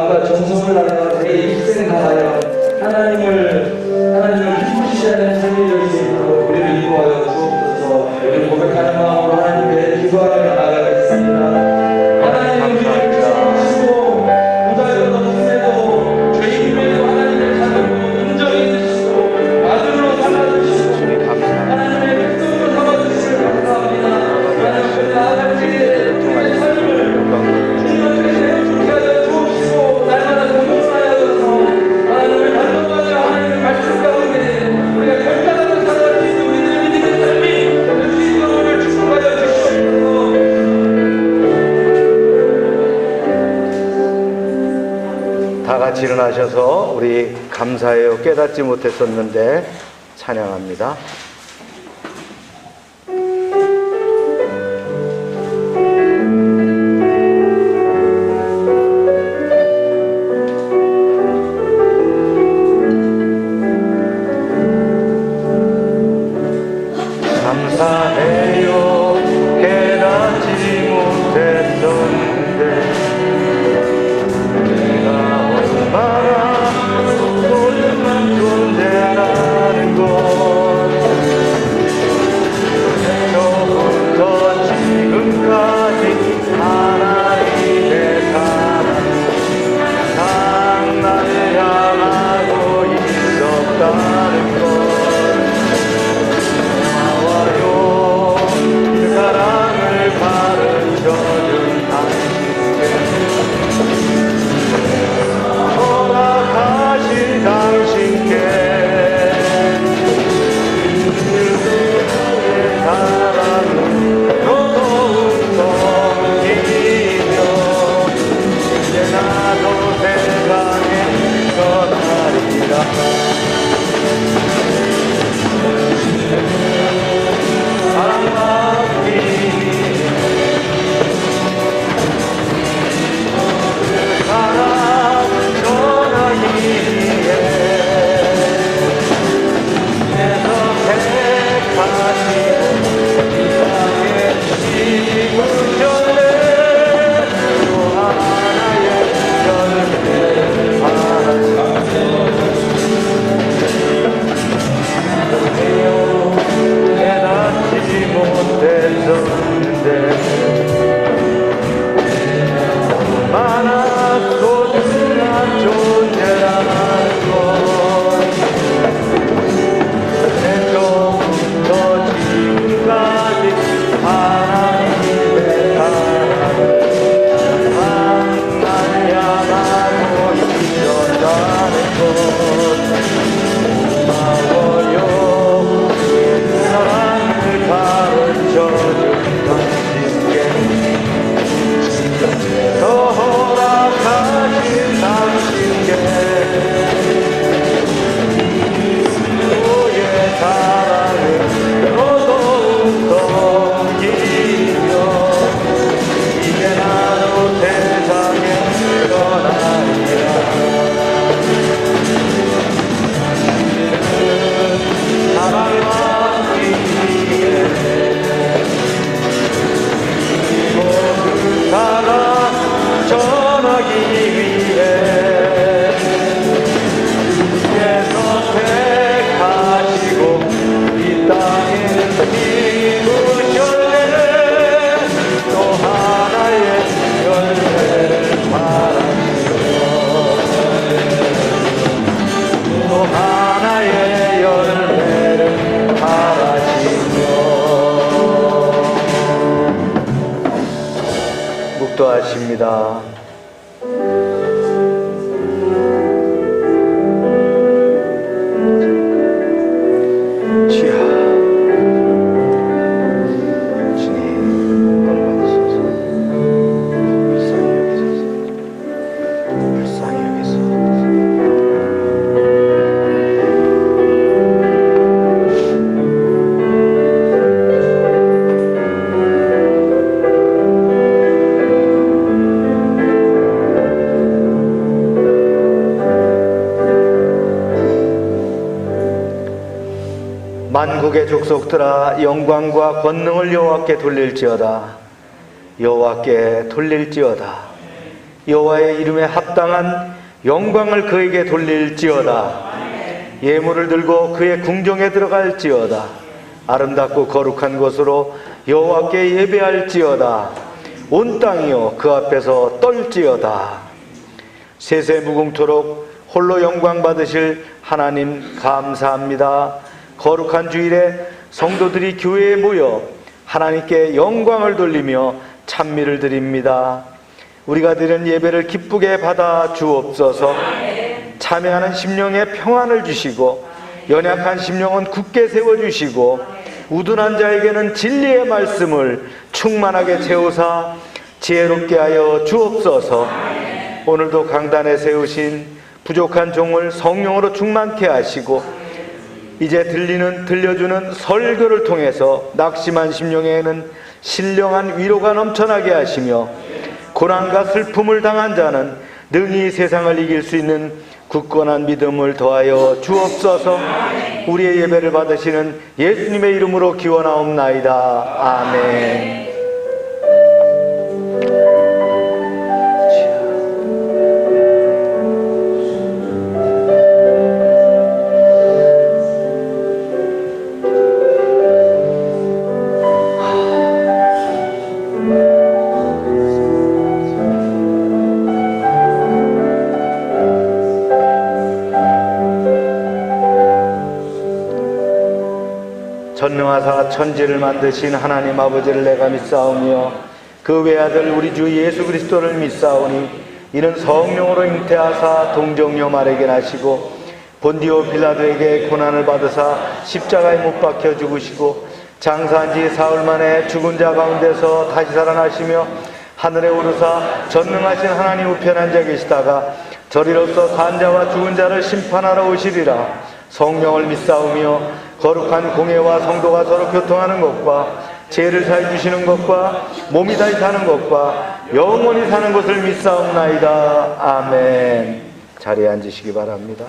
마음과 정성을 다하여 내 일생 다하여 하나님을 기쁘시게 하는 삶이 될 수 있도록 우리를 인도하여 주옵소서. 우리 고백하는 마음으로 하나님께 기도하며 나아가겠습니다. 하나님 우리를 주시고 무다여 넘치도 죄인임에도 하나님의 자녀로 인정해 주시고 아들로 삼아주시고 하나님의 백성으로 삼아주시길 감사합니다. 하나님 나아갈 때에 우리의 삶을 주님께 세워주게 하여 주옵시고 날마다 공동하여서 하나님을 단독하여 하나님의 말씀 가운데 우리가 결단하고 살아갈 수 있는 우리들의 믿음의 삶이 될 수 있도록 오늘 축복하여 주시옵소서. 다 같이 일어나셔서 우리 감사해요 깨닫지 못했었는데 찬양합니다. 감사해요 깨닫지 못했었는데 내가 얼마나 소중한 존재라는 것 처음부터 지금까지 하나님의 사랑 나를 향하고 있었다는 것 그 사랑을 가르쳐준 당신께 허락하신 당신께 그의 사랑을 더더욱 섬기며 이제 나도 세상에 떠나리라. 묵도하십니다. 만국의 족속들아 영광과 권능을 여호와께 돌릴지어다. 여호와께 돌릴지어다. 여호와의 이름에 합당한 영광을 그에게 돌릴지어다. 예물을 들고 그의 궁정에 들어갈지어다. 아름답고 거룩한 곳으로 여호와께 예배할지어다. 온 땅이요 그 앞에서 떨지어다. 세세 무궁토록 홀로 영광 받으실 하나님 감사합니다. 거룩한 주일에 성도들이 교회에 모여 하나님께 영광을 돌리며 찬미를 드립니다. 우리가 드리는 예배를 기쁘게 받아 주옵소서. 참여하는 심령에 평안을 주시고 연약한 심령은 굳게 세워주시고 우둔한 자에게는 진리의 말씀을 충만하게 채우사 지혜롭게 하여 주옵소서. 오늘도 강단에 세우신 부족한 종을 성령으로 충만케 하시고 이제 들려주는 설교를 통해서 낙심한 심령에는 신령한 위로가 넘쳐나게 하시며 고난과 슬픔을 당한 자는 능히 세상을 이길 수 있는 굳건한 믿음을 더하여 주옵소서. 우리의 예배를 받으시는 예수님의 이름으로 기원하옵나이다. 아멘. 전능하사 천지를 만드신 하나님 아버지를 내가 믿사오며 그 외아들 우리 주 예수 그리스도를 믿사오니 이는 성령으로 잉태하사 동정녀 마리아에게 나시고 본디오 빌라도에게 고난을 받으사 십자가에 못 박혀 죽으시고 장사한 지 사흘 만에 죽은 자 가운데서 다시 살아나시며 하늘에 오르사 전능하신 하나님 우편에 앉아 계시다가 저리로서 산 자와 죽은 자를 심판하러 오시리라. 성령을 믿사오며 거룩한 공예와 성도가 서로 교통하는 것과 죄를 사해 주시는 것과 몸이 다시 사는 것과 영원히 사는 것을 믿사옵나이다. 아멘. 자리에 앉으시기 바랍니다.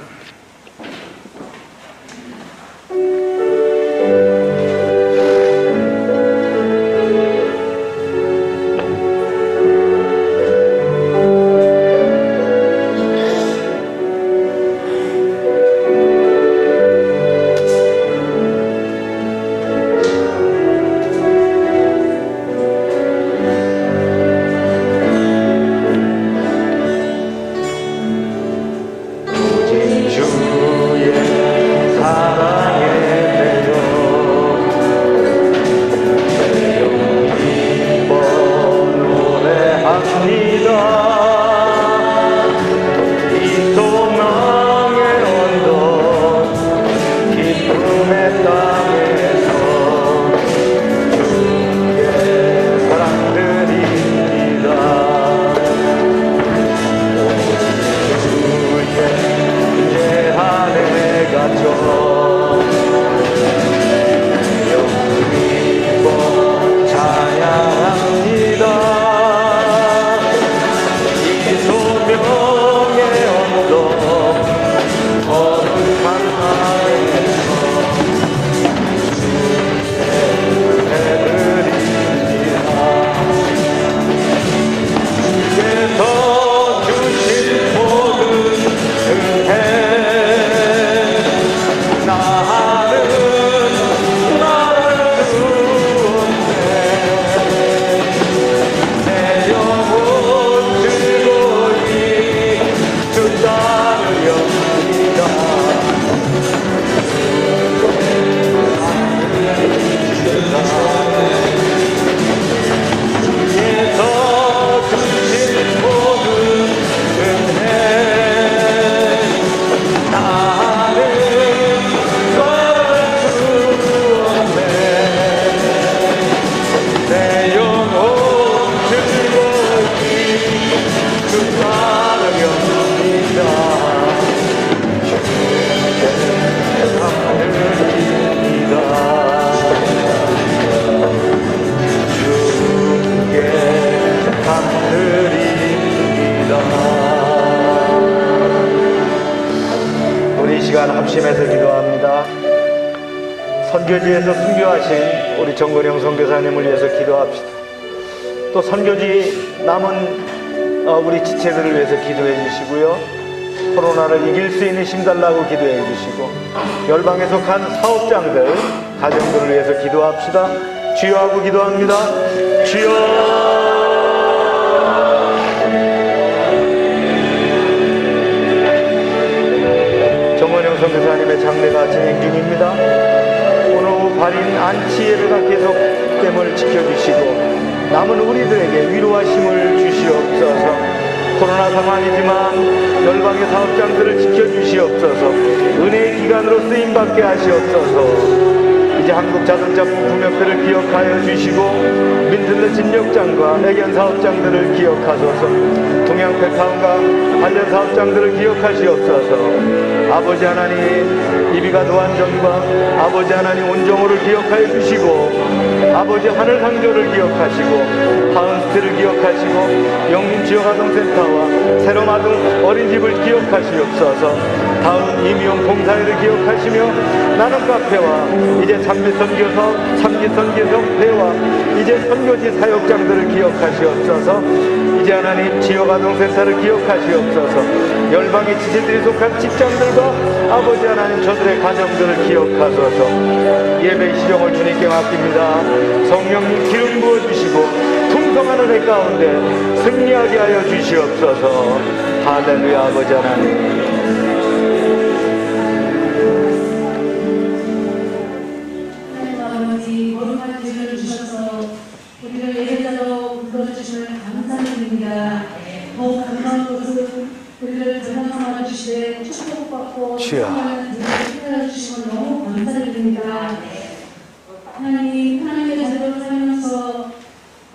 합심해서 기도합니다. 선교지에서 순교하신 우리 정건영 선교사님을 위해서 기도합시다. 또 선교지 남은 우리 지체들을 위해서 기도해 주시고요. 코로나를 이길 수 있는 힘 달라고 기도해 주시고, 열방에 속한 사업장들, 가정들을 위해서 기도합시다. 주여 하고 기도합니다. 주여. 정원영 선교사님의 장례가 진행 중입니다. 오늘 오후 발인 안치 예배가 계속됨을 지켜주시고, 남은 우리들에게 위로와 힘을 주시옵소서. 코로나 상황이지만 열방의 사업장들을 지켜주시옵소서. 은혜의 기관으로 쓰임받게 하시옵소서. 이제 한국자동차 부품협회를 기억하여 주시고, 민들레 진력장과 애견 사업장들을 기억하소서. 동양백화원과 관련 사업장들을 기억하시옵소서. 아버지 하나님, 이비가 노안정과 아버지 하나님 온정호를 기억하여 주시고, 아버지 하늘상조를 기억하시고, 하은스트를 기억하시고, 영림지역아동센터와 새로마등 어린이집을 기억하시옵소서. 다음 임용 봉사회를 기억하시며, 나는 카페와 이제 참기선교서, 참기선교협회와 이제 선교지 사역장들을 기억하시옵소서. 이제 하나님 지역아동센터를 기억하시옵소서. 열방의 지체들이 속한 직장들과 아버지 하나님 저들의 가정들을 기억하소서. 예배 시정을 주님께 맡깁니다. 성령님 기름 부어주시고 풍성한 은혜 가운데 승리하게 하여 주시옵소서. 할렐루야. 아버지 하나님, 거룩한 주셔서 우리를 예배자로 불러주심을 감사드립니다. 더욱 감사한 것은 우리를 전환하여 주시되 축복받고 사랑하는 은혜를 주심을 너무 감사드립니다. 하나님, 하나님의 자녀로 살면서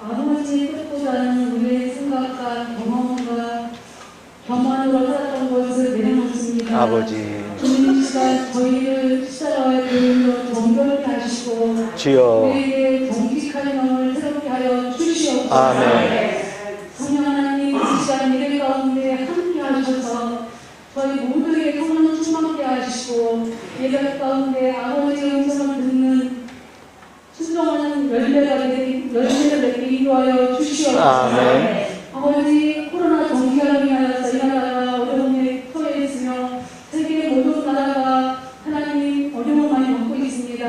아버지의 뜻보다는 우리의 생각과 경험과 경험으로 살았던 것을 내려놓습니다. 아버지, 주님 시간 저희를 십자가의 보혈로 정결케 하시고 주여, 우리에게 정직한 영을 새롭게 하여 주시옵소서. 아멘. 성령 하나님, 이 시간 예배 가운데 함께 하셔서 저희 모두에게 성령 충만케 하시고, 예배 가운데 아버지의 음성을 듣는 순종하는 열매를 맺게 인도하여 주시옵소서. 아멘. 아버지, 코로나 전기화로 인하여서 이 나라가 어려움에 처해 있으며 세계 모든 나라가 하나님 어려움을 많이 겪고 있습니다.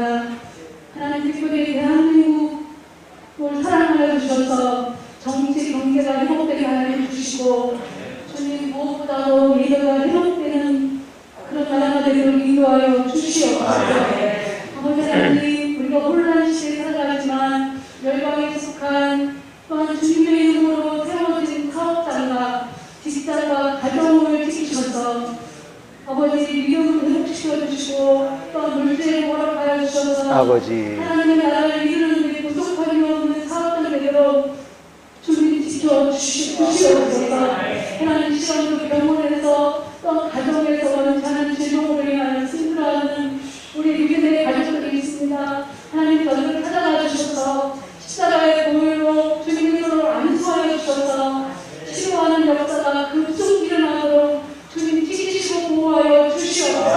하나님, 특별히 대한민국을 사랑하여 주셔서 정치 경제가 회복되게 하여 주시고, 주님 무엇보다도 예배가 회복되는 그런 나라가 되도록 인도하여 주시옵소서. 아버지 하나님, 우리가 혼란 시대에 살아가지만 열방에 속한 또한 주님의 이름으로 세워진 사업장과 직장과 가정을 지키셔서 아버지 믿음을 회복시켜 주시고, 또한 물질을 허락하여 주셔서 아버지, 하나님의 나라를 이루는 데 부족함이 없는 사업장 되도록 주님 지켜 주시옵소서. 하나님, 시간도 병원에서 또 가정에서 원하는 질병으로 인하여 힘들어하는 우리 유기들의 가족들이 있습니다. 하나님, 저들을 찾아가 주셔서 십자가의 보혈로 주님으로 안수하여 주셔서 치료하는 역사가 급속 일어나도록 주님 지키시고 보호하여 주시옵소서.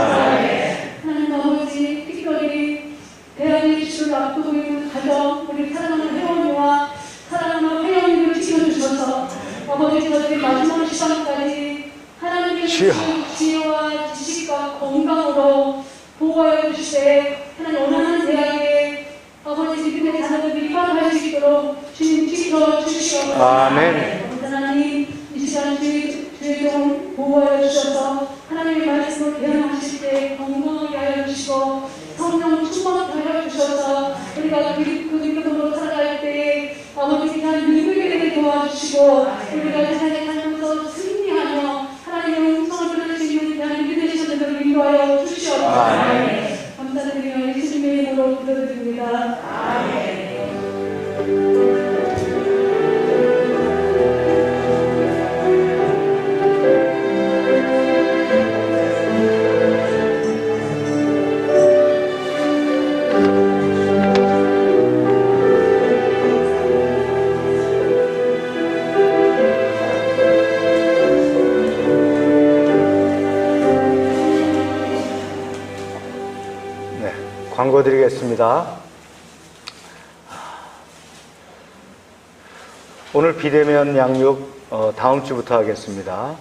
하나님 아버지, 특별히 대한민국 이슈를 앞두고 있는 가정, 우리 사랑하는 회원님과 사랑하는 회원님을 지켜주셔서 아버지, 저들의 마지막 시간까지 하나님의 지혜와 지식과 건강으로 보호하여 주시되, 하나님 원하는 대학에 아버지 믿음의 자녀들이 입학할 수 있도록 주님 지켜 주시옵소서. 아멘. 하나님, 이 시간 주의 종 보호하여 주셔서 하나님의 말씀을 대응하실 때 건강하게 하여 주시고 성령 충만하게 하여 주셔서 우리가 그 믿음으로 살아갈 때에 아버지 그냥 믿음이 되게 도와주시고, 우리가 세상에 살면서 승리하며 하나님의 음성을 들을 수 있는 그냥 믿음이 되시는 것을 인도하여 주시옵소서. 감사드리며 예수님의 이름으로 기도드립니다. 아멘. 광고 드리겠습니다. 오늘 비대면 양육 다음 주부터 하겠습니다.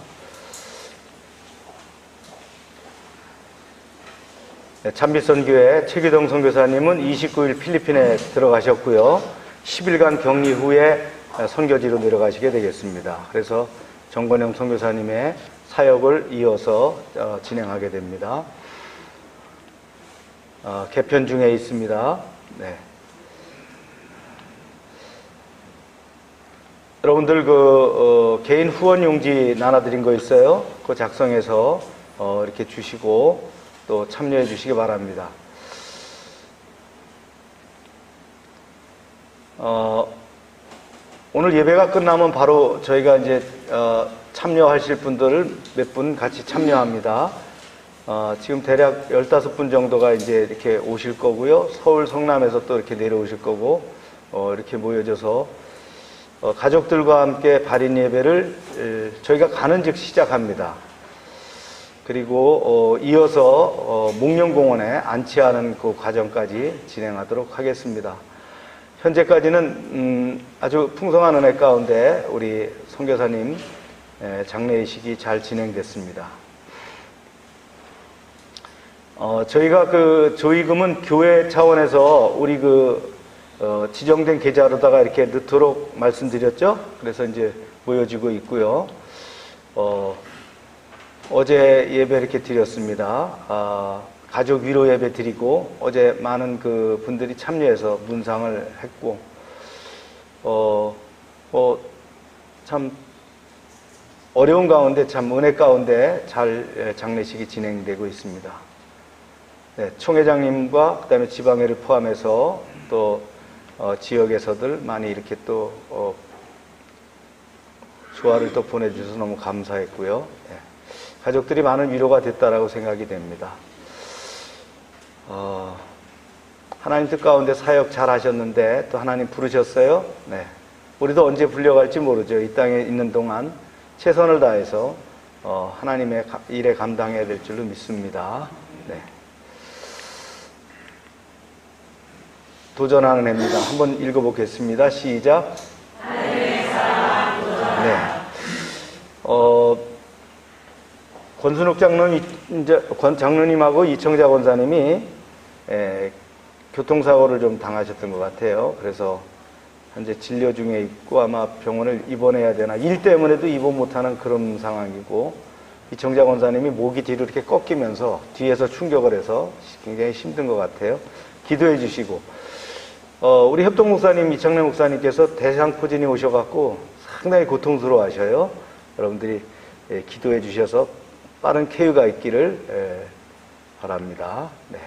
참빛선교회 최규동 선교사님은 29일 필리핀에 들어가셨고요. 10일간 격리 후에 선교지로 내려가시게 되겠습니다. 그래서 정건영 선교사님의 사역을 이어서 진행하게 됩니다. 개편 중에 있습니다. 네. 여러분들 개인 후원 용지 나눠드린 거 있어요? 그거 작성해서 이렇게 주시고 또 참여해 주시기 바랍니다. 오늘 예배가 끝나면 바로 저희가 이제 참여하실 분들을 몇 분 같이 참여합니다. 지금 대략 15분 정도가 이제 이렇게 오실 거고요. 서울 성남에서 또 이렇게 내려오실 거고, 이렇게 모여져서 가족들과 함께 발인 예배를 저희가 가는 즉 시작합니다. 그리고 이어서 목련공원에 안치하는 그 과정까지 진행하도록 하겠습니다. 현재까지는 아주 풍성한 은혜 가운데 우리 선교사님 장례의식이 잘 진행됐습니다. 저희가 그 조의금은 교회 차원에서 우리 지정된 계좌로다가 이렇게 넣도록 말씀드렸죠. 그래서 이제 모여지고 있고요. 어제 예배 이렇게 드렸습니다. 가족 위로 예배 드리고 어제 많은 그 분들이 참여해서 문상을 했고 참 어려운 가운데 참 은혜 가운데 잘 장례식이 진행되고 있습니다. 네, 총회장님과 그다음에 지방회를 포함해서 또 지역에서들 많이 이렇게 또 조화를 또 보내주셔서 너무 감사했고요. 네, 가족들이 많은 위로가 됐다라고 생각이 됩니다. 하나님 뜻 가운데 사역 잘 하셨는데 또 하나님 부르셨어요. 네, 우리도 언제 불려갈지 모르죠. 이 땅에 있는 동안 최선을 다해서 하나님의 일에 감당해야 될 줄로 믿습니다. 네. 도전하는 해입니다. 한번 읽어보겠습니다. 시작. 네. 권순옥 장로님하고 이청자 권사님이 교통사고를 좀 당하셨던 것 같아요. 그래서 현재 진료 중에 있고 아마 병원을 입원해야 되나, 일 때문에도 입원 못하는 그런 상황이고, 이청자 권사님이 목이 뒤로 이렇게 꺾이면서 뒤에서 충격을 해서 굉장히 힘든 것 같아요. 기도해 주시고, 우리 협동 목사님, 이창래 목사님께서 대상포진이 오셔갖고 상당히 고통스러워 하셔요. 여러분들이 기도해 주셔서 빠른 쾌유가 있기를 바랍니다. 네.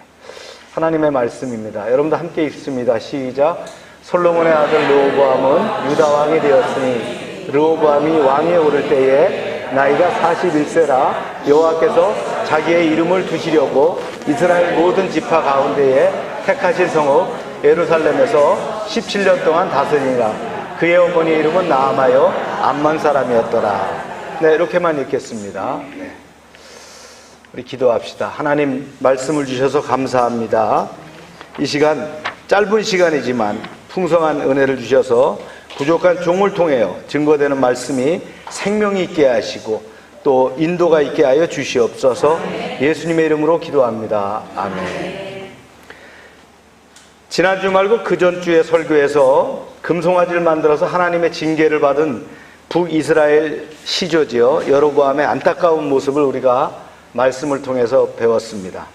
하나님의 말씀입니다. 여러분도 함께 읽습니다. 시작. 솔로몬의 아들 르호보암은 유다 왕이 되었으니 르호보암이 왕위에 오를 때에 나이가 41세라 여호와께서 자기의 이름을 두시려고 이스라엘 모든 지파 가운데에 택하신 성읍 예루살렘에서 17년 동안 다스리니라. 그의 어머니의 이름은 나아마요 암몬 사람이었더라. 네, 이렇게만 읽겠습니다. 네. 우리 기도합시다. 하나님 말씀을 주셔서 감사합니다. 이 시간 짧은 시간이지만 풍성한 은혜를 주셔서 부족한 종을 통하여 증거되는 말씀이 생명이 있게 하시고 또 인도가 있게 하여 주시옵소서. 예수님의 이름으로 기도합니다. 아멘. 지난주 말고 그 전주에 설교에서 금송아지를 만들어서 하나님의 징계를 받은 북이스라엘 시조지요 여로보암의 안타까운 모습을 우리가 말씀을 통해서 배웠습니다.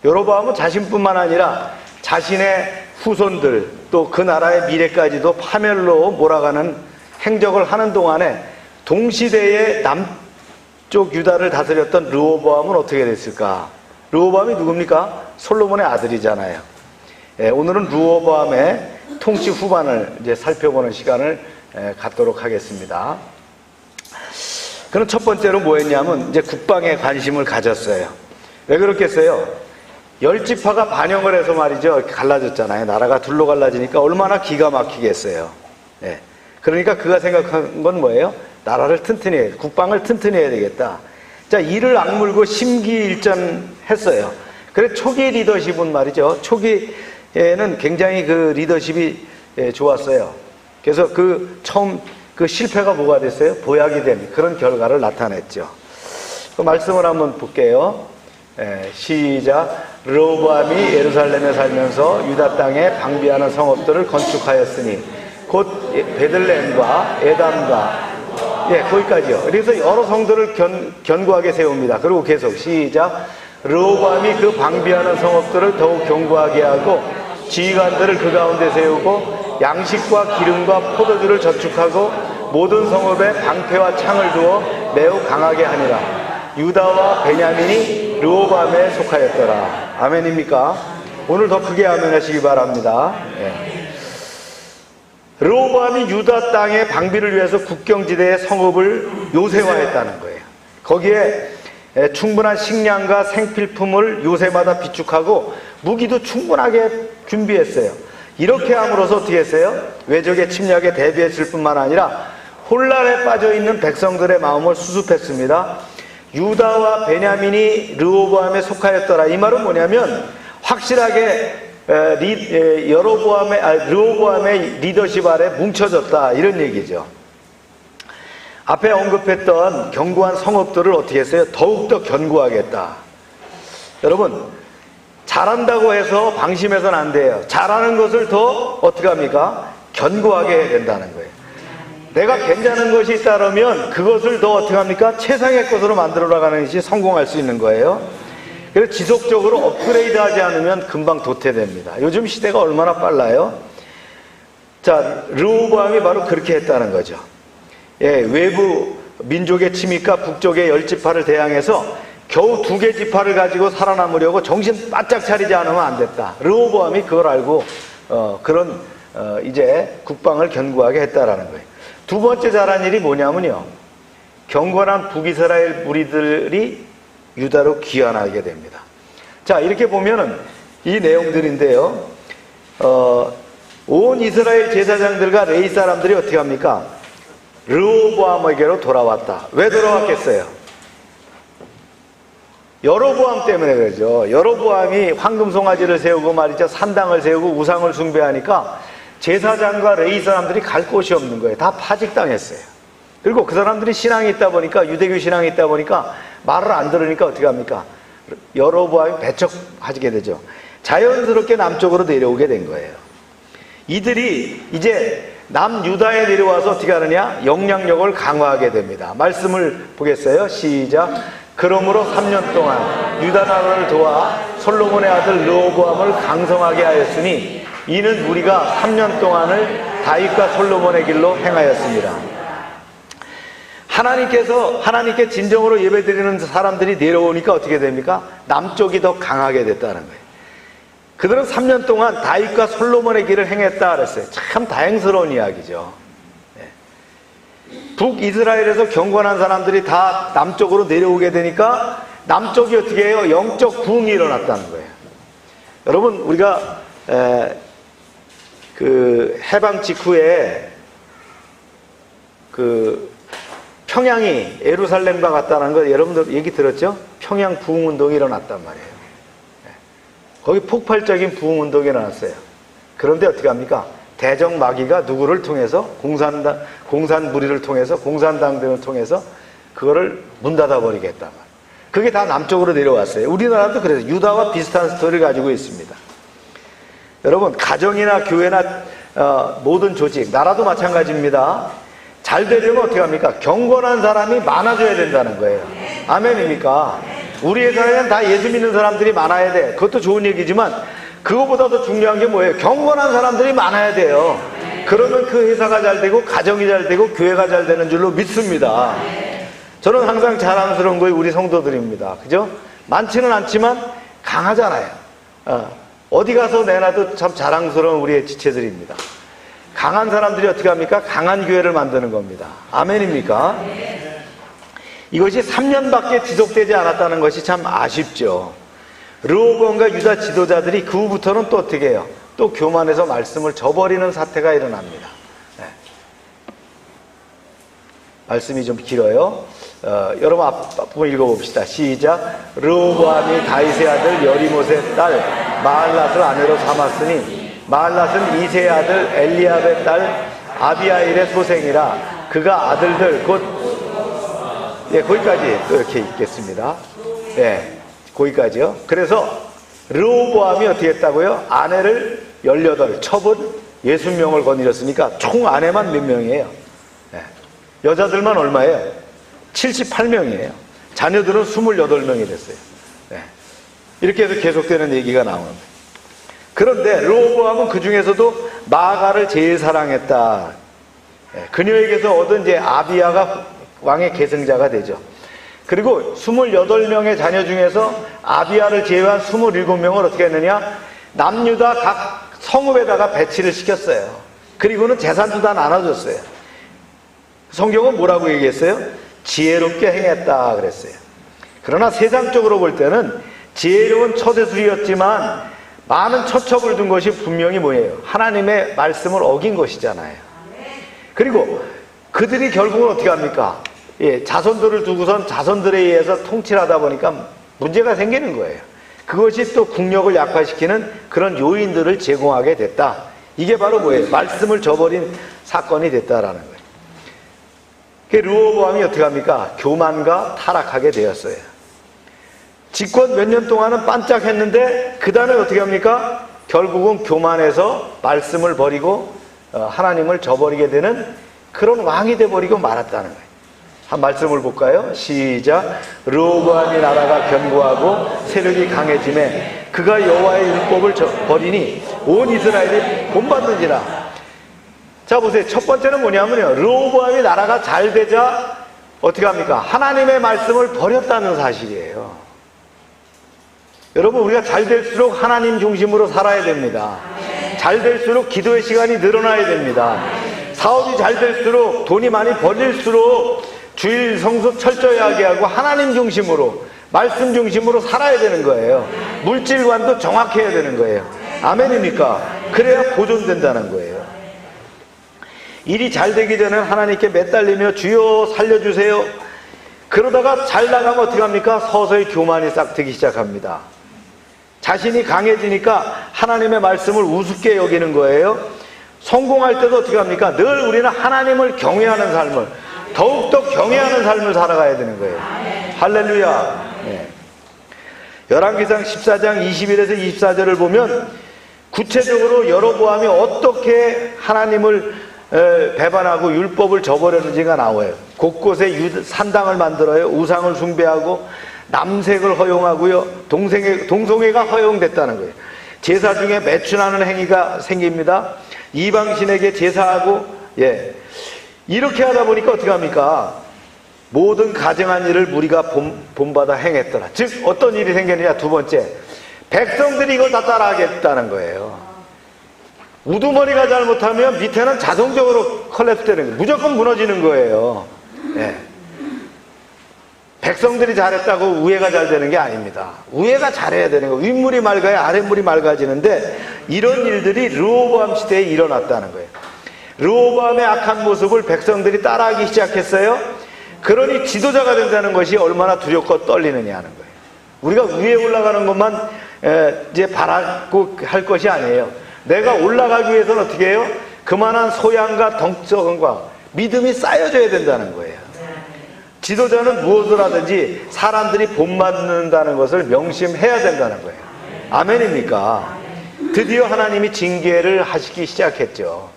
여로보암은 자신뿐만 아니라 자신의 후손들 또 그 나라의 미래까지도 파멸로 몰아가는 행적을 하는 동안에 동시대에 남쪽 유다를 다스렸던 르호보암은 어떻게 됐을까? 르호보암이 누굽니까? 솔로몬의 아들이잖아요. 오늘은 르호보암의 통치 후반을 이제 살펴보는 시간을 갖도록 하겠습니다. 그럼 첫 번째로 뭐 했냐면 이제 국방에 관심을 가졌어요. 왜 그렇겠어요? 10지파가 반영을 해서 말이죠. 갈라졌잖아요. 나라가 둘로 갈라지니까 얼마나 기가 막히겠어요. 네. 그러니까 그가 생각한 건 뭐예요? 나라를 튼튼히 해야 돼. 국방을 튼튼히 해야 되겠다. 자, 이를 악물고 심기일전했어요. 그래서 초기 리더십은 말이죠. 초기에는 굉장히 그 리더십이 좋았어요. 그래서 처음 실패가 뭐가 됐어요? 보약이 된 그런 결과를 나타냈죠. 그 말씀을 한번 볼게요. 시작. 르호보암이 예루살렘에 살면서 유다 땅에 방비하는 성읍들을 건축하였으니 곧 베들레헴과 에담과 거기까지요. 그래서 여러 성들을 견고하게 세웁니다. 그리고 계속 시작. 르호보암이 그 방비하는 성읍들을 더욱 견고하게 하고 지휘관들을 그 가운데 세우고 양식과 기름과 포도주를 저축하고 모든 성읍에 방패와 창을 두어 매우 강하게 하니라. 유다와 베냐민이 르호보암에 속하였더라. 아멘입니까? 오늘 더 크게 아멘하시기 바랍니다. 르호보암이 유다 땅의 방비를 위해서 국경지대의 성읍을 요새화했다는 거예요. 거기에 충분한 식량과 생필품을 요새마다 비축하고 무기도 충분하게 준비했어요. 이렇게 함으로써 어떻게 했어요? 외적의 침략에 대비했을 뿐만 아니라 혼란에 빠져있는 백성들의 마음을 수습했습니다. 유다와 베냐민이 르호보암에 속하였더라. 이 말은 뭐냐면 확실하게 르호보암의 리더십 아래 뭉쳐졌다, 이런 얘기죠. 앞에 언급했던 견고한 성읍들을 어떻게 했어요? 더욱더 견고하겠다. 여러분, 잘한다고 해서 방심해서는 안 돼요. 잘하는 것을 더 어떻게 합니까? 견고하게 해야 된다는 거예요. 내가 괜찮은 것이 있다면 그것을 더 어떻게 합니까? 최상의 것으로 만들어 나가는 것이 성공할 수 있는 거예요. 그래서 지속적으로 업그레이드 하지 않으면 금방 도태됩니다. 요즘 시대가 얼마나 빨라요? 자, 르호보암이 바로 그렇게 했다는 거죠. 외부 민족의 침입과 북쪽의 10지파를 대항해서 겨우 2개 지파를 가지고 살아남으려고 정신 바짝 차리지 않으면 안 됐다. 르호보암이 그걸 알고 이제 국방을 견고하게 했다라는 거예요. 두 번째 잘한 일이 뭐냐면요, 경건한 북이스라엘 무리들이 유다로 귀환하게 됩니다. 자, 이렇게 보면은 이 내용들인데요, 온 이스라엘 제사장들과 레위 사람들이 어떻게 합니까? 르호보암에게로 돌아왔다. 왜 돌아왔겠어요? 여로보암 때문에 그러죠. 여로보암이 황금송아지를 세우고 말이죠, 산당을 세우고 우상을 숭배하니까 제사장과 레위 사람들이 갈 곳이 없는 거예요. 다 파직당했어요. 그리고 그 사람들이 신앙이 있다 보니까, 유대교 신앙이 있다 보니까 말을 안 들으니까 어떻게 합니까? 여로보암이 배척하게 되죠. 자연스럽게 남쪽으로 내려오게 된 거예요. 이들이 이제 남유다에 내려와서 어떻게 하느냐? 영향력을 강화하게 됩니다. 말씀을 보겠어요? 시작. 그러므로 3년 동안 유다 나라를 도와 솔로몬의 아들 르호보암을 강성하게 하였으니 이는 우리가 3년 동안을 다윗과 솔로몬의 길로 행하였습니다. 하나님께 진정으로 예배드리는 사람들이 내려오니까 어떻게 됩니까? 남쪽이 더 강하게 됐다는 거예요. 그들은 3년 동안 다윗과 솔로몬의 길을 행했다 그랬어요. 참 다행스러운 이야기죠. 북이스라엘에서 경건한 사람들이 다 남쪽으로 내려오게 되니까 남쪽이 어떻게 해요? 영적 부흥이 일어났다는 거예요. 여러분, 우리가 해방 직후에 평양이 예루살렘과 같다는 거 여러분들 얘기 들었죠? 평양 부흥운동이 일어났단 말이에요. 거기 폭발적인 부흥운동이 일어났어요. 그런데 어떻게 합니까? 대적마귀가 누구를 통해서? 공산 무리를 통해서, 공산당 등을 통해서 그거를 문 닫아버리겠다 말이에요. 그게 다 남쪽으로 내려왔어요. 우리나라도 그래서 유다와 비슷한 스토리를 가지고 있습니다. 여러분, 가정이나 교회나 모든 조직, 나라도 마찬가지입니다. 잘 되려면 어떻게 합니까? 경건한 사람이 많아져야 된다는 거예요. 아멘입니까? 우리 회사에는 다 예수 믿는 사람들이 많아야 돼. 그것도 좋은 얘기지만 그거보다 더 중요한 게 뭐예요? 경건한 사람들이 많아야 돼요. 그러면 그 회사가 잘 되고 가정이 잘 되고 교회가 잘 되는 줄로 믿습니다. 저는 항상 자랑스러운 거예요. 우리 성도들입니다. 그죠? 많지는 않지만 강하잖아요. 어디 가서 내놔도 참 자랑스러운 우리의 지체들입니다. 강한 사람들이 어떻게 합니까? 강한 교회를 만드는 겁니다. 아멘입니까? 이것이 3년밖에 지속되지 않았다는 것이 참 아쉽죠. 르호보암과 유다 지도자들이 그 후부터는 또 어떻게 해요? 또 교만해서 말씀을 저버리는 사태가 일어납니다. 말씀이 좀 길어요. 여러분 앞부분 읽어봅시다. 시작. 르호보암이 다윗의 아들 여리못의 딸 마할랏을 아내로 삼았으니 마할랏은 이새의 아들 엘리압의 딸 아비아일의 소생이라 그가 아들들 곧 거기까지 또 이렇게 읽겠습니다. 거기까지요. 그래서 르호보암이 어떻게 했다고요? 아내를 18, 첩은 60명을 거느렸으니까 총 아내만 몇 명이에요? 여자들만 얼마예요? 78명이에요. 자녀들은 28명이 됐어요. 이렇게 해서 계속되는 얘기가 나오는데, 그런데 르호보암은 그 중에서도 마아가를 제일 사랑했다. 그녀에게서 얻은 이제 아비야가 왕의 계승자가 되죠. 그리고 28명의 자녀 중에서 아비야를 제외한 27명을 어떻게 했느냐? 남유다 각 성읍에다가 배치를 시켰어요. 그리고는 재산도 다 나눠줬어요. 성경은 뭐라고 얘기했어요? 지혜롭게 행했다 그랬어요. 그러나 세상적으로 볼 때는 지혜로운 처제술이었지만 많은 처첩을 둔 것이 분명히 뭐예요? 하나님의 말씀을 어긴 것이잖아요. 그리고 그들이 결국은 어떻게 합니까? 자손들을 두고선 자손들에 의해서 통치를 하다 보니까 문제가 생기는 거예요. 그것이 또 국력을 약화시키는 그런 요인들을 제공하게 됐다. 이게 바로 뭐예요? 말씀을 저버린 사건이 됐다라는 거예요. 르호보암이 어떻게 합니까? 교만과 타락하게 되었어요. 집권 몇 년 동안은 반짝했는데 그 다음에 어떻게 합니까? 결국은 교만해서 말씀을 버리고 하나님을 저버리게 되는 그런 왕이 돼버리고 말았다는 거예요. 한 말씀을 볼까요? 시작. 르호보암이 나라가 견고하고 세력이 강해짐에 그가 여호와의 율법을 버리니 온 이스라엘이 본받는지라. 자 보세요. 첫 번째는 뭐냐면요, 르호보암이 나라가 잘 되자 어떻게 합니까? 하나님의 말씀을 버렸다는 사실이에요. 여러분, 우리가 잘 될수록 하나님 중심으로 살아야 됩니다. 잘 될수록 기도의 시간이 늘어나야 됩니다. 사업이 잘 될수록, 돈이 많이 벌릴수록 주일 성수 철저히 하게 하고 하나님 중심으로, 말씀 중심으로 살아야 되는 거예요. 물질관도 정확해야 되는 거예요. 아멘입니까? 그래야 보존된다는 거예요. 일이 잘 되기 전에 하나님께 매달리며 주여 살려주세요. 그러다가 잘 나가면 어떻게 합니까? 서서히 교만이 싹 트기 시작합니다. 자신이 강해지니까 하나님의 말씀을 우습게 여기는 거예요. 성공할 때도 어떻게 합니까? 늘 우리는 하나님을 경외하는 삶을, 더욱더 경외하는 삶을 살아가야 되는 거예요. 할렐루야. 열왕기상 14장 21에서 24절을 보면 구체적으로 여로보암이 어떻게 하나님을 배반하고 율법을 저버렸는지가 나와요. 곳곳에 산당을 만들어요. 우상을 숭배하고 남색을 허용하고요. 동성애가 허용됐다는 거예요. 제사 중에 매춘하는 행위가 생깁니다. 이방신에게 제사하고, 이렇게 하다 보니까 어떻게 합니까? 모든 가정한 일을 무리가 본받아 행했더라. 즉 어떤 일이 생겼느냐? 두 번째, 백성들이 이걸 다 따라하겠다는 거예요. 우두머리가 잘못하면 밑에는 자동적으로 컬랩스 되는 거예요. 무조건 무너지는 거예요. 백성들이 잘했다고 우애가 잘 되는 게 아닙니다. 우애가 잘해야 되는 거예요. 윗물이 맑아야 아랫물이 맑아지는데 이런 일들이 르호보암 시대에 일어났다는 거예요. 르호보암의 악한 모습을 백성들이 따라하기 시작했어요. 그러니 지도자가 된다는 것이 얼마나 두렵고 떨리느냐 하는 거예요. 우리가 위에 올라가는 것만 이제 바라고 할 것이 아니에요. 내가 올라가기 위해서는 어떻게 해요? 그만한 소양과 덩적과 믿음이 쌓여져야 된다는 거예요. 지도자는 무엇을 하든지 사람들이 본받는다는 것을 명심해야 된다는 거예요. 아멘입니까? 드디어 하나님이 징계를 하시기 시작했죠.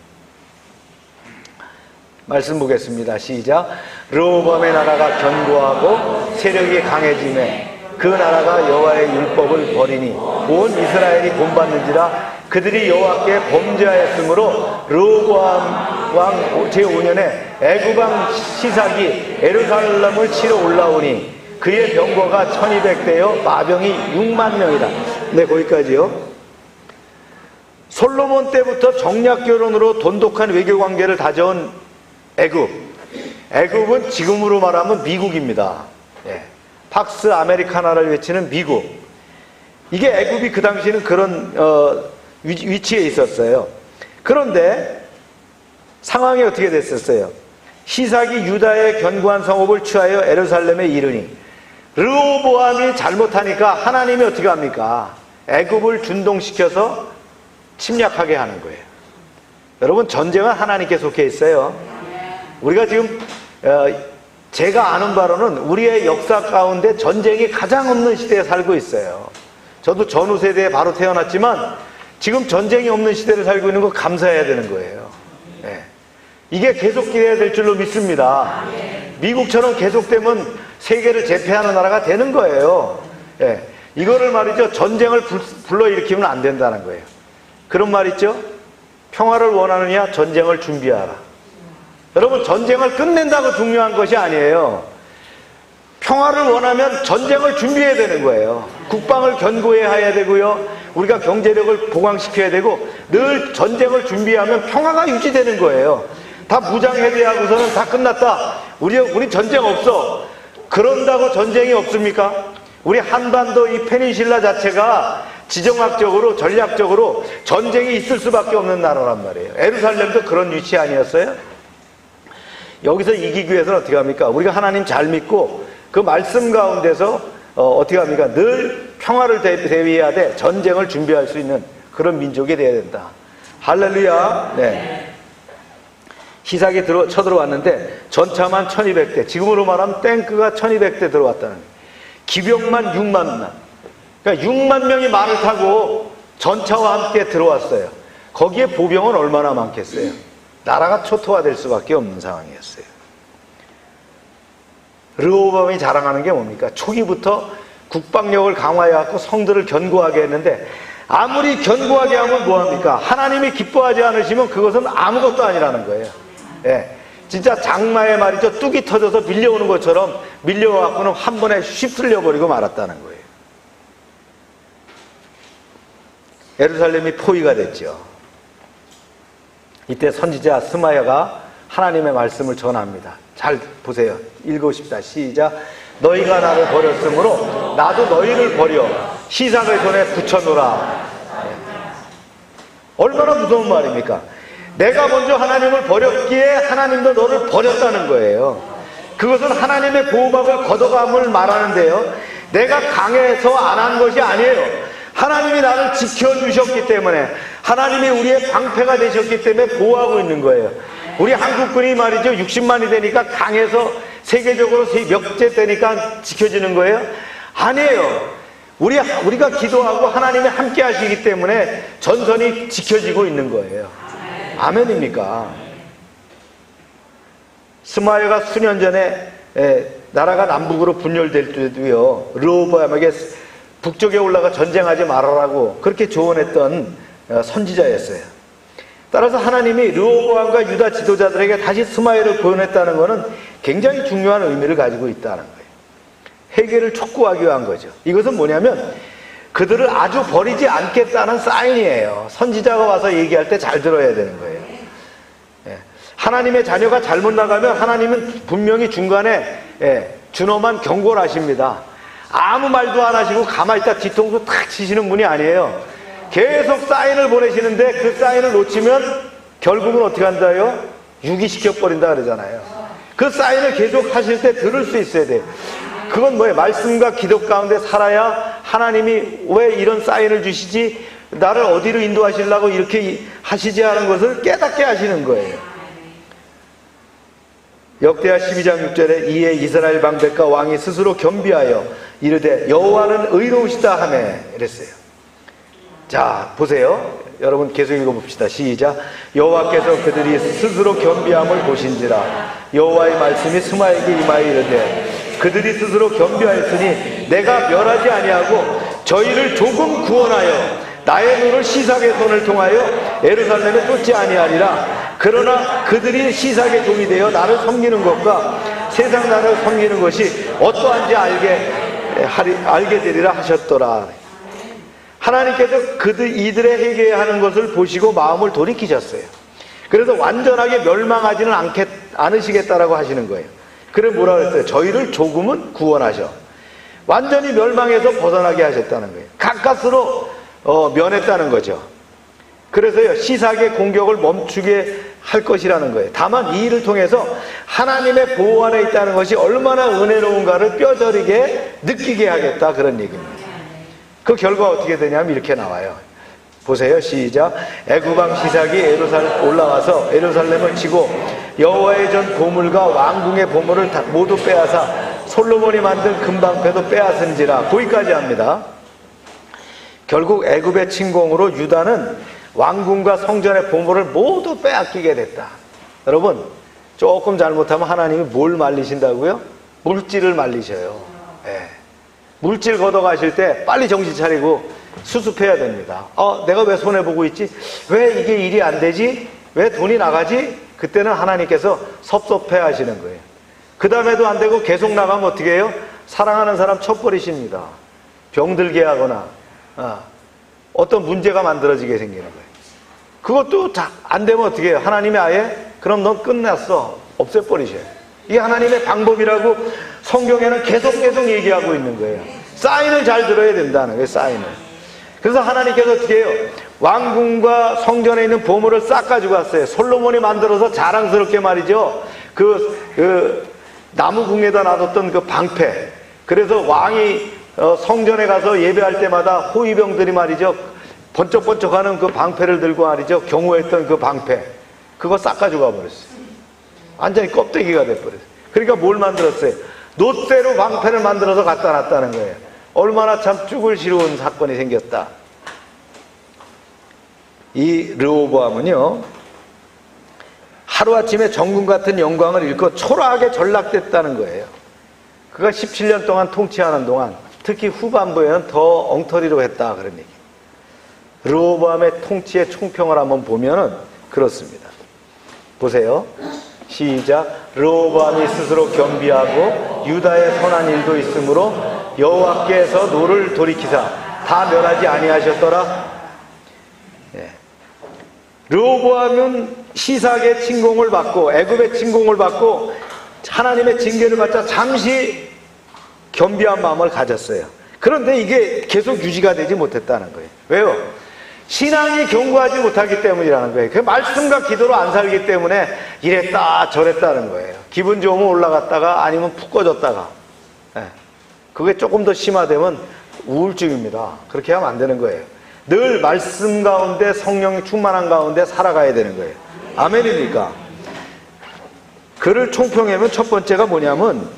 말씀 보겠습니다. 시작. 르호보암의 나라가 견고하고 세력이 강해짐에 그 나라가 여호와의 율법을 버리니 온 이스라엘이 본받는지라. 그들이 여호와께 범죄하였으므로 르호보암 왕 제5년에 애굽왕 시삭이 예루살렘을 치러 올라오니 그의 병거가 1200대여 마병이 6만 명이다. 네, 거기까지요. 솔로몬 때부터 정략 결혼으로 돈독한 외교 관계를 다져온 애굽. 애굽은 지금으로 말하면 미국입니다. 팍스 아메리카나를 외치는 미국. 이게 애굽이 그 당시에는 그런 위치에 있었어요. 그런데 상황이 어떻게 됐었어요? 시삭이 유다의 견고한 성읍을 취하여 예루살렘에 이르니 르호보암이 잘못하니까 하나님이 어떻게 합니까? 애굽을 준동시켜서 침략하게 하는 거예요. 여러분, 전쟁은 하나님께 속해 있어요. 우리가 지금 제가 아는 바로는 우리의 역사 가운데 전쟁이 가장 없는 시대에 살고 있어요. 저도 전후 세대에 바로 태어났지만 지금 전쟁이 없는 시대를 살고 있는 거 감사해야 되는 거예요. 네. 이게 계속돼야 될 줄로 믿습니다. 미국처럼 계속되면 세계를 제패하는 나라가 되는 거예요. 네. 이거를 말이죠, 전쟁을 불러일으키면 안 된다는 거예요. 그런 말 있죠? 평화를 원하느냐, 전쟁을 준비하라. 여러분, 전쟁을 끝낸다고 중요한 것이 아니에요. 평화를 원하면 전쟁을 준비해야 되는 거예요. 국방을 견고해야 되고요, 우리가 경제력을 보강시켜야 되고, 늘 전쟁을 준비하면 평화가 유지되는 거예요. 다 무장 해제하고서는 다 끝났다, 우리 전쟁 없어, 그런다고 전쟁이 없습니까? 우리 한반도 이 페닌실라 자체가 지정학적으로 전략적으로 전쟁이 있을 수밖에 없는 나라란 말이에요. 예루살렘도 그런 위치 아니었어요? 여기서 이기기 위해서는 어떻게 합니까? 우리가 하나님 잘 믿고 그 말씀 가운데서 어떻게 합니까? 늘 평화를 대비해야 돼. 전쟁을 준비할 수 있는 그런 민족이 돼야 된다. 할렐루야. 네. 시삭이 쳐들어왔는데 전차만 1200대, 지금으로 말하면 탱크가 1200대 들어왔다는 거예요. 기병만 6만 명. 그러니까 6만 명이 말을 타고 전차와 함께 들어왔어요. 거기에 보병은 얼마나 많겠어요? 나라가 초토화될 수밖에 없는 상황이었어요. 르호보암이 자랑하는 게 뭡니까? 초기부터 국방력을 강화해갖고 성들을 견고하게 했는데, 아무리 견고하게 하면 뭐합니까? 하나님이 기뻐하지 않으시면 그것은 아무것도 아니라는 거예요. 예. 진짜 장마에 말이죠, 뚝이 터져서 밀려오는 것처럼 밀려와갖고는 한 번에 휩쓸려버리고 말았다는 거예요. 예루살렘이 포위가 됐죠. 이때 선지자 스마야가 하나님의 말씀을 전합니다. 잘 보세요. 읽으십시다. 시작. 너희가 나를 버렸으므로 나도 너희를 버려 시삭의 손에 붙여놓으라. 얼마나 무서운 말입니까? 내가 먼저 하나님을 버렸기에 하나님도 너를 버렸다는 거예요. 그것은 하나님의 보호막을 걷어감을 말하는데요, 내가 강해서 안 한 것이 아니에요. 하나님이 나를 지켜주셨기 때문에, 하나님이 우리의 방패가 되셨기 때문에 보호하고 있는 거예요. 우리 한국군이 말이죠, 60만이 되니까 강해서 세계적으로 몇 째 되니까 지켜지는 거예요? 아니에요. 우리가 기도하고 하나님이 함께 하시기 때문에 전선이 지켜지고 있는 거예요. 아멘입니까? 스마야가 수년 전에 나라가 남북으로 분열될 때도요, 르호보암에게 북쪽에 올라가 전쟁하지 말아라고 그렇게 조언했던 선지자였어요. 따라서 하나님이 르호보암과 유다 지도자들에게 다시 스마야를 보냈다는 것은 굉장히 중요한 의미를 가지고 있다는 거예요. 회개를 촉구하기 위한 거죠. 이것은 뭐냐면 그들을 아주 버리지 않겠다는 사인이에요. 선지자가 와서 얘기할 때 잘 들어야 되는 거예요. 하나님의 자녀가 잘못 나가면 하나님은 분명히 중간에 준엄한 경고를 하십니다. 아무 말도 안 하시고 가만히 있다 뒤통수 탁 치시는 분이 아니에요. 계속 사인을 보내시는데 그 사인을 놓치면 결국은 어떻게 한다요? 유기시켜버린다 그러잖아요. 그 사인을 계속 하실 때 들을 수 있어야 돼요. 그건 뭐예요? 말씀과 기도 가운데 살아야 하나님이 왜 이런 사인을 주시지, 나를 어디로 인도하시려고 이렇게 하시지 하는 것을 깨닫게 하시는 거예요. 역대하 12장 6절에 이에 이스라엘 방백과 왕이 스스로 겸비하여 이르되 여호와는 의로우시다 하며 이랬어요. 자, 보세요. 여러분 계속 읽어봅시다. 시작. 여호와께서 그들이 스스로 겸비함을 보신지라. 여호와의 말씀이 스마에게 임하여 이르되 그들이 스스로 겸비하였으니 내가 멸하지 아니하고 저희를 조금 구원하여 나의 눈을 시삭의 손을 통하여 예루살렘에 쫓지 아니하리라. 그러나 그들이 시삭의 종이 되어 나를 섬기는 것과 세상 나라를 섬기는 것이 어떠한지 알게 되리라 하셨더라. 하나님께서 이들의 회개하는 것을 보시고 마음을 돌이키셨어요. 그래서 완전하게 멸망하지는 않으시겠다라고 하시는 거예요. 그래 뭐라 그랬어요? 저희를 조금은 구원하셔. 완전히 멸망해서 벗어나게 하셨다는 거예요. 가까스로 면했다는 거죠. 그래서요, 시삭의 공격을 멈추게 할 것이라는 거예요. 다만 이 일을 통해서 하나님의 보호 안에 있다는 것이 얼마나 은혜로운가를 뼈저리게 느끼게 하겠다, 그런 얘기입니다. 그 결과가 어떻게 되냐면 이렇게 나와요. 보세요. 시작. 애굽 왕 시삭이 올라와서 예루살렘을 치고 여호와의 전 보물과 왕궁의 보물을 모두 빼앗아 솔로몬이 만든 금방패도 빼앗은지라. 거기까지 합니다. 결국 애굽의 침공으로 유다는 왕궁과 성전의 보물을 모두 빼앗기게 됐다. 여러분, 조금 잘못하면 하나님이 뭘 말리신다고요? 물질을 말리셔요. 예. 물질 걷어가실 때 빨리 정신 차리고 수습해야 됩니다. 내가 왜 손해보고 있지? 왜 이게 일이 안 되지? 왜 돈이 나가지? 그때는 하나님께서 섭섭해 하시는 거예요. 그 다음에도 안 되고 계속 나가면 어떻게 해요? 사랑하는 사람 쳐버리십니다. 병들게 하거나 어떤 문제가 만들어지게 생기는 거예요. 그것도 안 되면 어떻게 해요? 하나님이 아예 그럼 넌 끝났어. 없애버리셔요. 이게 하나님의 방법이라고 성경에는 계속 얘기하고 있는 거예요. 사인을 잘 들어야 된다는 거예요. 사인을. 그래서 하나님께서 어떻게 해요? 왕궁과 성전에 있는 보물을 싹 가지고 왔어요. 솔로몬이 만들어서 자랑스럽게 말이죠. 그 나무궁에다 놔뒀던 그 방패. 그래서 왕이 성전에 가서 예배할 때마다 호위병들이 말이죠. 번쩍번쩍하는 그 방패를 들고 말이죠. 경호했던 그 방패. 그거 싹 가지고 와버렸어요. 완전히 껍데기가 돼버렸어요. 그러니까 뭘 만들었어요? 놋대로 방패를 만들어서 갖다 놨다는 거예요. 얼마나 참 죽을 싫은 사건이 생겼다. 이 르호보암은요, 하루아침에 정금 같은 영광을 잃고 초라하게 전락됐다는 거예요. 그가 17년 동안 통치하는 동안 특히 후반부에는 더 엉터리로 했다, 그런 얘기. 르호보암의 통치의 총평을 한번 보면은 그렇습니다. 보세요. 시작. 르호보암이 스스로 겸비하고 유다의 선한 일도 있으므로 여호와께서 노를 돌이키사 다 멸하지 아니하셨더라. 예. 르호보암은 시삭의 침공을 받고 애굽의 침공을 받고 하나님의 징계를 받자 잠시 겸비한 마음을 가졌어요. 그런데 이게 계속 유지가 되지 못했다는 거예요. 왜요? 신앙이 견고하지 못하기 때문이라는 거예요. 그 말씀과 기도로 안 살기 때문에 이랬다 저랬다는 거예요. 기분 좋으면 올라갔다가 아니면 푹 꺼졌다가. 예. 그게 조금 더 심화되면 우울증입니다. 그렇게 하면 안 되는 거예요. 늘 말씀 가운데 성령이 충만한 가운데 살아가야 되는 거예요. 아멘입니까? 그를 총평하면 첫 번째가 뭐냐면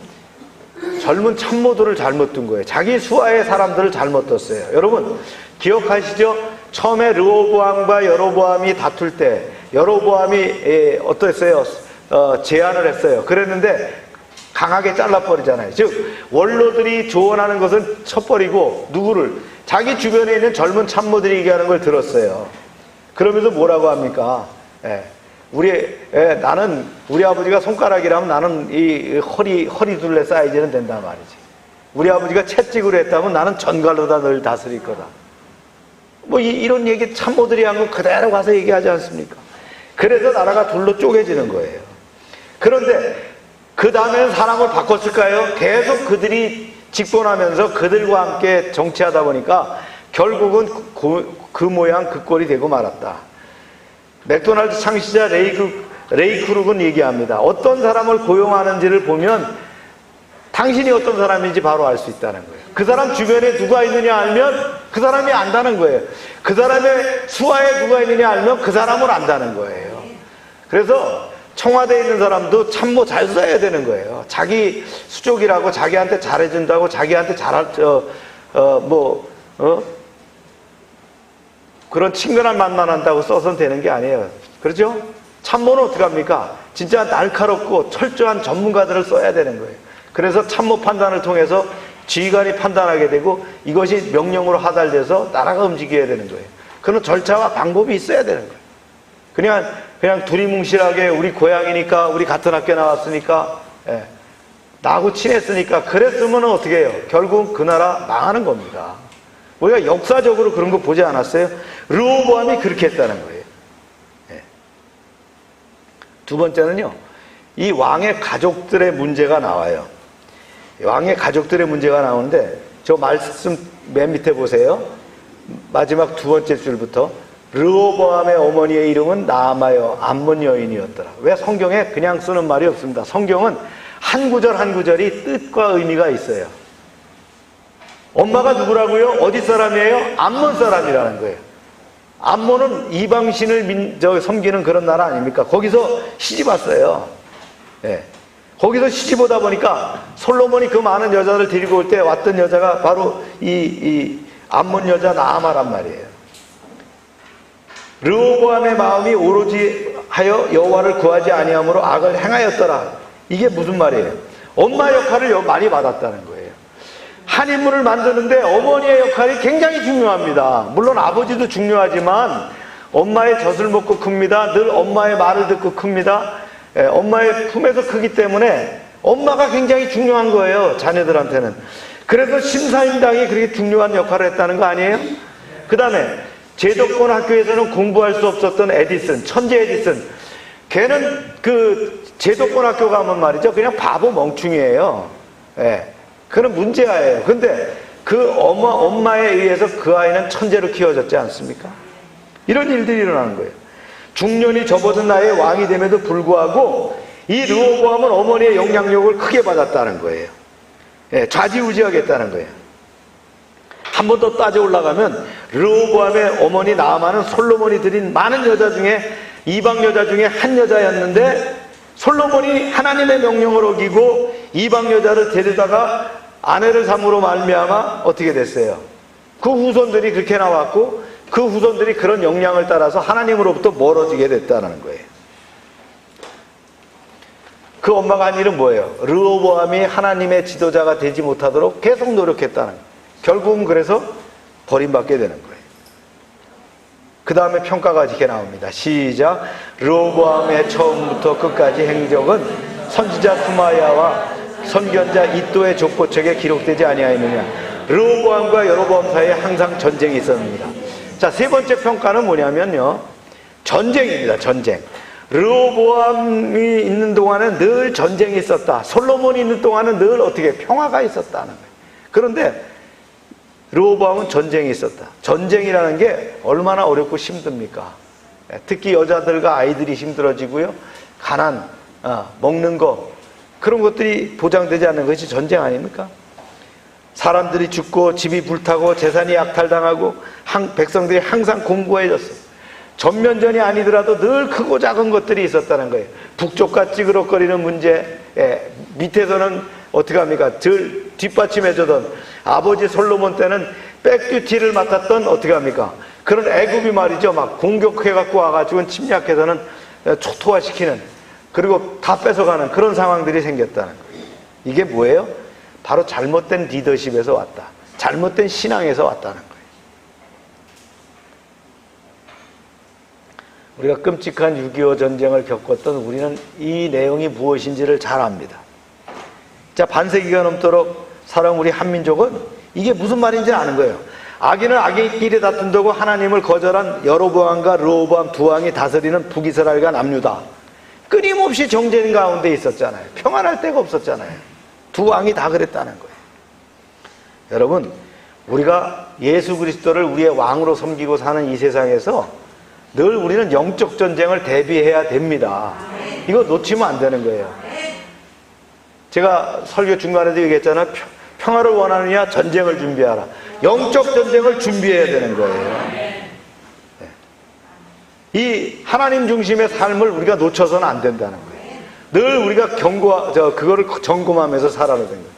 젊은 참모들을 잘못 둔 거예요. 자기 수하의 사람들을 잘못 뒀어요. 여러분 기억하시죠? 처음에 르호보암과 여로보암이 다툴 때 여로보암이 어땠어요? 제안을 했어요. 그랬는데 강하게 잘라버리잖아요. 즉 원로들이 조언하는 것은 쳐버리고 누구를? 자기 주변에 있는 젊은 참모들이 얘기하는 걸 들었어요. 그러면서 뭐라고 합니까? 나는 우리 아버지가 손가락이라면 나는 이 허리 둘레 사이즈는 된단 말이지. 우리 아버지가 채찍으로 했다면 나는 전갈로다 널 다스릴 거다. 뭐 이런 얘기 참모들이 한 건 그대로 가서 얘기하지 않습니까? 그래서 나라가 둘로 쪼개지는 거예요. 그런데 그 다음에는 사람을 바꿨을까요? 계속 그들이 직분하면서 그들과 함께 정치하다 보니까 결국은 그 모양 그 꼴이 되고 말았다. 맥도날드 창시자 레이 크룩은 얘기합니다. 어떤 사람을 고용하는지를 보면 당신이 어떤 사람인지 바로 알 수 있다는 거예요. 그 사람 주변에 누가 있느냐 알면 그 사람이 안다는 거예요. 그 사람의 수하에 누가 있느냐 알면 그 사람을 안다는 거예요. 그래서 청와대에 있는 사람도 참모 잘 써야 되는 거예요. 자기 수족이라고 자기한테 잘해준다고 자기한테 그런 친근한 맛만 한다고 써서는 되는 게 아니에요. 그렇죠? 참모는 어떻게 합니까? 진짜 날카롭고 철저한 전문가들을 써야 되는 거예요. 그래서 참모 판단을 통해서 지휘관이 판단하게 되고 이것이 명령으로 하달돼서 나라가 움직여야 되는 거예요. 그런 절차와 방법이 있어야 되는 거예요. 그냥 두리뭉실하게 우리 고향이니까 우리 같은 학교 나왔으니까 나하고 친했으니까 그랬으면 어떻게 해요? 결국 그 나라 망하는 겁니다. 우리가 역사적으로 그런 거 보지 않았어요? 르호보암이 그렇게 했다는 거예요. 두 번째는요, 이 왕의 가족들의 문제가 나와요. 왕의 가족들의 문제가 나오는데 저 말씀 맨 밑에 보세요. 마지막 두 번째 줄부터 르호보암의 어머니의 이름은 나아마여 암몬 여인이었더라. 왜 성경에 그냥 쓰는 말이 없습니다. 성경은 한 구절 한 구절이 뜻과 의미가 있어요. 엄마가 누구라고요? 어디 사람이에요? 암몬 사람이라는 거예요. 암몬은 이방신을 섬기는 그런 나라 아닙니까? 거기서 시집 왔어요. 예. 거기서 시집 오다 보니까 솔로몬이 그 많은 여자를 데리고 올 때 왔던 여자가 바로 이 암몬 여자 나아마란 말이에요. 르호보암의 마음이 오로지 하여 여호와를 구하지 아니함으로 악을 행하였더라. 이게 무슨 말이에요? 엄마 역할을 많이 받았다는 거예요. 한 인물을 만드는데 어머니의 역할이 굉장히 중요합니다. 물론 아버지도 중요하지만 엄마의 젖을 먹고 큽니다. 늘 엄마의 말을 듣고 큽니다. 엄마의 품에서 크기 때문에 엄마가 굉장히 중요한 거예요, 자녀들한테는. 그래서 심사임당이 그렇게 중요한 역할을 했다는 거 아니에요? 그 다음에 제도권 학교에서는 공부할 수 없었던 에디슨, 천재 에디슨, 걔는 그 제도권 학교 가면 말이죠, 그냥 바보 멍충이에요. 예. 그는 문제아예요. 근데 그 엄마에 의해서 그 아이는 천재로 키워졌지 않습니까? 이런 일들이 일어나는 거예요. 중년이 접어든 나이에 왕이 됨에도 불구하고 이 르호보암은 어머니의 영향력을 크게 받았다는 거예요. 예, 좌지우지하겠다는 거예요. 한 번 더 따져 올라가면 르호보암의 어머니 나아마는 솔로몬이 들인 많은 여자 중에 이방 여자 중에 한 여자였는데 솔로몬이 하나님의 명령을 어기고 이방 여자를 데려다가 아내를 삼으로 말미암아 어떻게 됐어요? 그 후손들이 그렇게 나왔고 그 후손들이 그런 영향을 따라서 하나님으로부터 멀어지게 됐다는 거예요. 그 엄마가 한 일은 뭐예요? 르호보암이 하나님의 지도자가 되지 못하도록 계속 노력했다는 거예요. 결국은 그래서 버림받게 되는 거예요. 그 다음에 평가가 이렇게 나옵니다. 시작. 르호보암의 처음부터 끝까지 행적은 선지자 스마야와 선견자 이도의 족보책에 기록되지 아니하였느냐. 르호보암과 여로보암 사이에 항상 전쟁이 있었습니다. 자, 세 번째 평가는 뭐냐면요, 전쟁입니다. 전쟁. 르호보암이 있는 동안은 늘 전쟁이 있었다. 솔로몬이 있는 동안은 늘 어떻게 평화가 있었다는 거예요. 그런데 르호보암은 전쟁이 있었다. 전쟁이라는 게 얼마나 어렵고 힘듭니까? 특히 여자들과 아이들이 힘들어지고요, 가난, 먹는 거, 그런 것들이 보장되지 않는 것이 전쟁 아닙니까? 사람들이 죽고 집이 불타고 재산이 약탈당하고 백성들이 항상 공고해졌어요. 전면전이 아니더라도 늘 크고 작은 것들이 있었다는 거예요. 북쪽과 찌그러거리는 문제, 밑에서는 어떻게 합니까? 늘 뒷받침해주던 아버지 솔로몬 때는 백듀티를 맡았던 어떻게 합니까? 그런 애굽이 말이죠, 막 공격해갖고 와가지고 침략해서는 초토화시키는, 그리고 다 뺏어가는 그런 상황들이 생겼다는 거예요. 이게 뭐예요? 바로 잘못된 리더십에서 왔다. 잘못된 신앙에서 왔다는 거예요. 우리가 끔찍한 6.25 전쟁을 겪었던 우리는 이 내용이 무엇인지를 잘 압니다. 자, 반세기가 넘도록 살아온 우리 한민족은 이게 무슨 말인지 아는 거예요. 악인은 악인끼리 다툰다고 하나님을 거절한 여로보암과 르호보암 두 왕이 다스리는 북이스라엘과 남유다, 끊임없이 정쟁 가운데 있었잖아요. 평안할 데가 없었잖아요. 두 왕이 다 그랬다는 거예요. 여러분, 우리가 예수 그리스도를 우리의 왕으로 섬기고 사는 이 세상에서 늘 우리는 영적 전쟁을 대비해야 됩니다. 이거 놓치면 안 되는 거예요. 제가 설교 중간에도 얘기했잖아요. 평화를 원하느냐, 전쟁을 준비하라. 영적 전쟁을 준비해야 되는 거예요. 이 하나님 중심의 삶을 우리가 놓쳐서는 안 된다는 거예요. 늘 우리가 그거를 점검하면서 살아야 되는 거예요.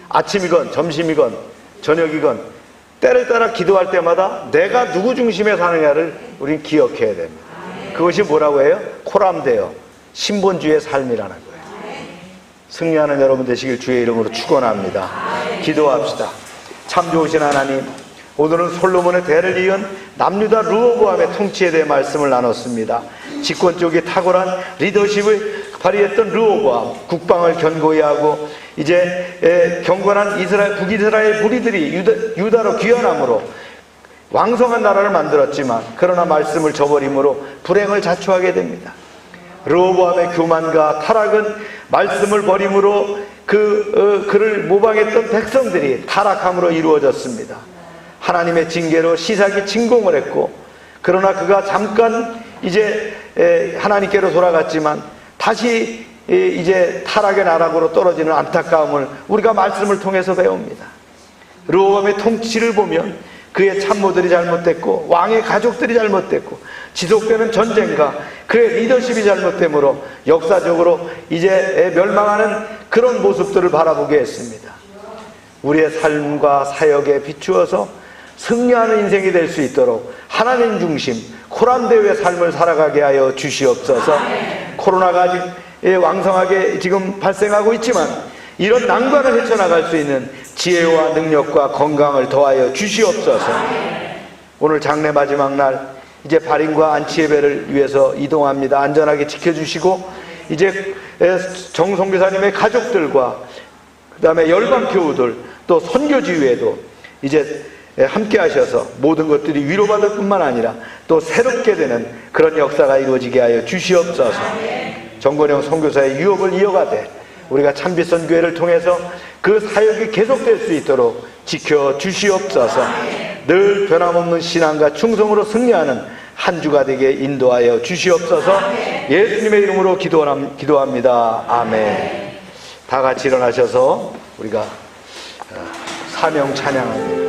아침이건 점심이건 저녁이건 때를 따라 기도할 때마다 내가 누구 중심에 사느냐를 우린 기억해야 됩니다. 그것이 뭐라고 해요? 코람데요, 신본주의 삶이라는 거예요. 승리하는 여러분 되시길 주의 이름으로 축원합니다. 기도합시다. 참 좋으신 하나님, 오늘은 솔로몬의 대를 이은 남유다 르호보암의 통치에 대해 말씀을 나눴습니다. 집권 쪽에 탁월한 리더십을 발휘했던 르호보암, 국방을 견고히 하고 이제 경건한 북이스라엘 무리들이 유다로 귀환함으로 왕성한 나라를 만들었지만, 그러나 말씀을 저버림으로 불행을 자초하게 됩니다. 르호보암의 교만과 타락은 말씀을 버림으로 그를 모방했던 백성들이 타락함으로 이루어졌습니다. 하나님의 징계로 시삭이 침공을 했고, 그러나 그가 잠깐 이제 하나님께로 돌아갔지만 다시 이제 타락의 나락으로 떨어지는 안타까움을 우리가 말씀을 통해서 배웁니다. 르호보암의 통치를 보면 그의 참모들이 잘못됐고 왕의 가족들이 잘못됐고 지속되는 전쟁과 그의 리더십이 잘못되므로 역사적으로 이제 멸망하는 그런 모습들을 바라보게 했습니다. 우리의 삶과 사역에 비추어서 승리하는 인생이 될 수 있도록 하나님 중심 코란대의 삶을 살아가게 하여 주시옵소서. 코로나가 아직 왕성하게 지금 발생하고 있지만 이런 난관을 헤쳐나갈 수 있는 지혜와 능력과 건강을 더하여 주시옵소서. 오늘 장례 마지막 날 이제 발인과 안치 예배를 위해서 이동합니다. 안전하게 지켜주시고 이제 정선교사님의 가족들과 그 다음에 열방 교우들 또 선교지회도 이제 함께 하셔서 모든 것들이 위로받을 뿐만 아니라 또 새롭게 되는 그런 역사가 이루어지게 하여 주시옵소서. 정권영 선교사의 유업을 이어가되 우리가 참빛선교회를 통해서 그 사역이 계속될 수 있도록 지켜주시옵소서. 늘 변함없는 신앙과 충성으로 승리하는 한 주가 되게 인도하여 주시옵소서. 예수님의 이름으로 기도합니다. 아멘. 다 같이 일어나셔서 우리가 사명 찬양합니다.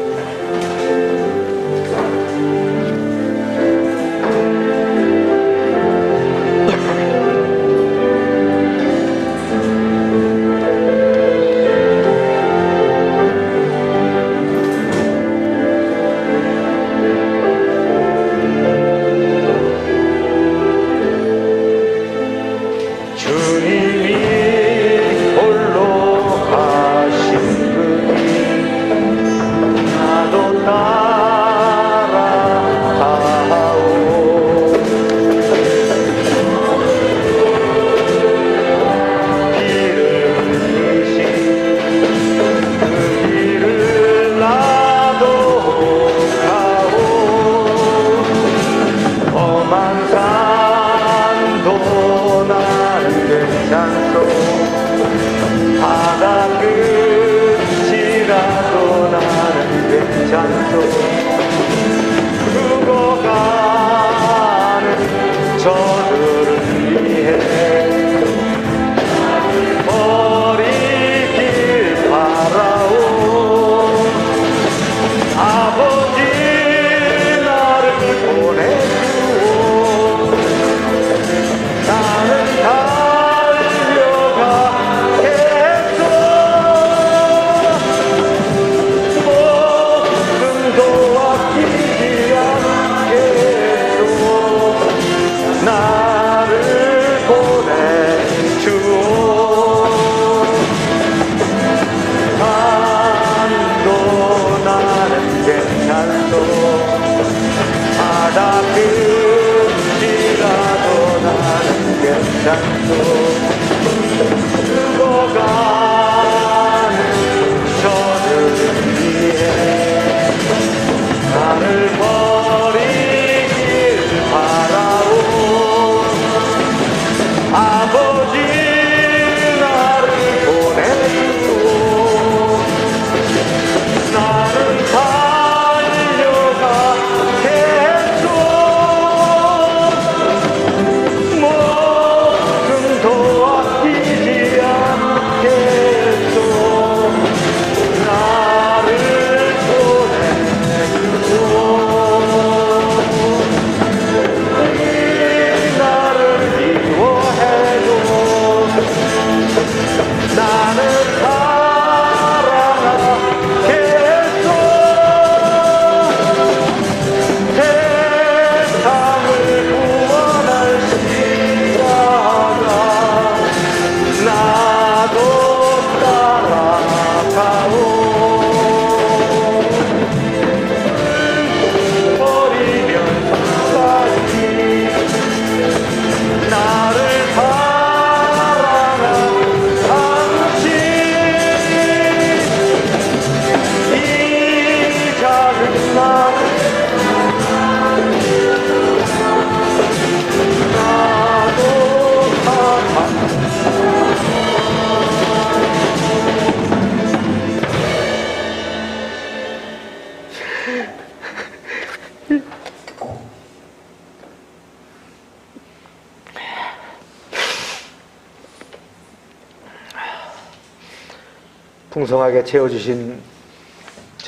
풍성하게 채워주신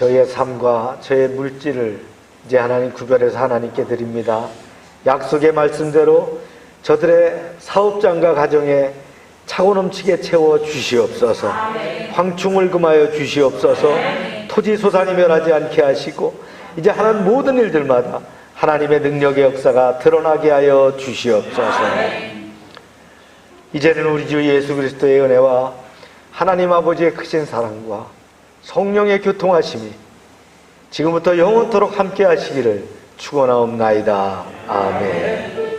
저의 삶과 저의 물질을 이제 하나님 구별해서 하나님께 드립니다. 약속의 말씀대로 저들의 사업장과 가정에 차고 넘치게 채워 주시옵소서. 황충을 금하여 주시옵소서. 토지 소산이 멸하지 않게 하시고 이제 하는 모든 일들마다 하나님의 능력의 역사가 드러나게 하여 주시옵소서. 이제는 우리 주 예수 그리스도의 은혜와 하나님 아버지의 크신 사랑과 성령의 교통하심이 지금부터 영원토록 함께 하시기를 축원하옵나이다. 아멘.